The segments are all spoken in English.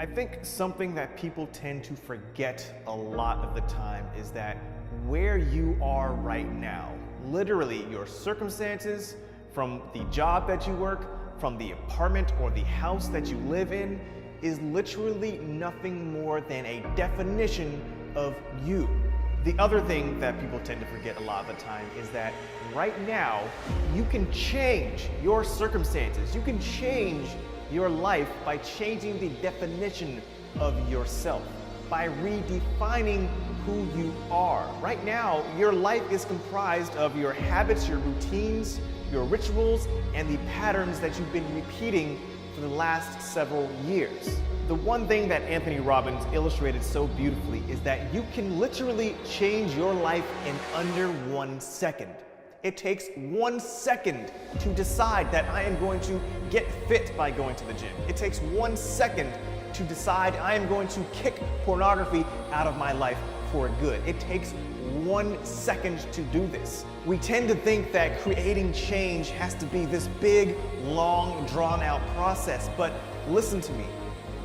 I think something that people tend to forget a lot of the time is that where you are right now, literally your circumstances, from the job that you work, from the apartment or the house that you live in, is literally nothing more than a definition of you. The other thing that people tend to forget a lot of the time is that right now, you can change your circumstances. You can change your life by changing the definition of yourself, by redefining who you are. Right now, your life is comprised of your habits, your routines, your rituals, and the patterns that you've been repeating for the last several years. The one thing that Anthony Robbins illustrated so beautifully is that you can literally change your life in under 1 second. It takes 1 second to decide that I am going to get fit by going to the gym. It takes 1 second to decide I am going to kick pornography out of my life for good. It takes 1 second to do this. We tend to think that creating change has to be this big, long, drawn-out process, but listen to me.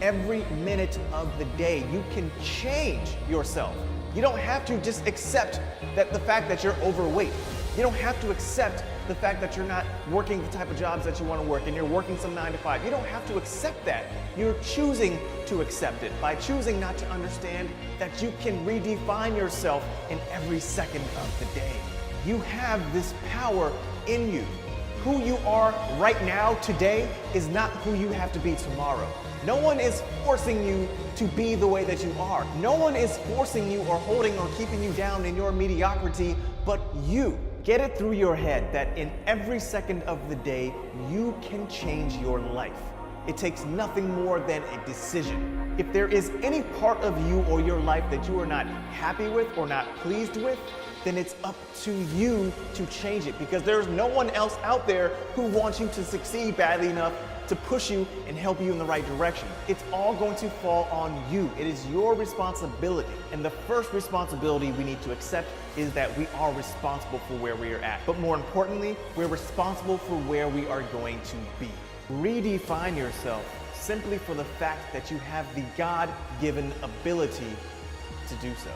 Every minute of the day, you can change yourself. You don't have to just accept that the fact that you're overweight. You don't have to accept the fact that you're not working the type of jobs that you want to work and you're working some 9 to 5. You don't have to accept that. You're choosing to accept it by choosing not to understand that you can redefine yourself in every second of the day. You have this power in you. Who you are right now, today, is not who you have to be tomorrow. No one is forcing you to be the way that you are. No one is forcing you or holding or keeping you down in your mediocrity, but you. Get it through your head that in every second of the day, you can change your life. It takes nothing more than a decision. If there is any part of you or your life that you are not happy with or not pleased with, then it's up to you to change it, because there's no one else out there who wants you to succeed badly enough to push you and help you in the right direction. It's all going to fall on you. It is your responsibility. And the first responsibility we need to accept is that we are responsible for where we are at. But more importantly, we're responsible for where we are going to be. Redefine yourself simply for the fact that you have the God-given ability to do so.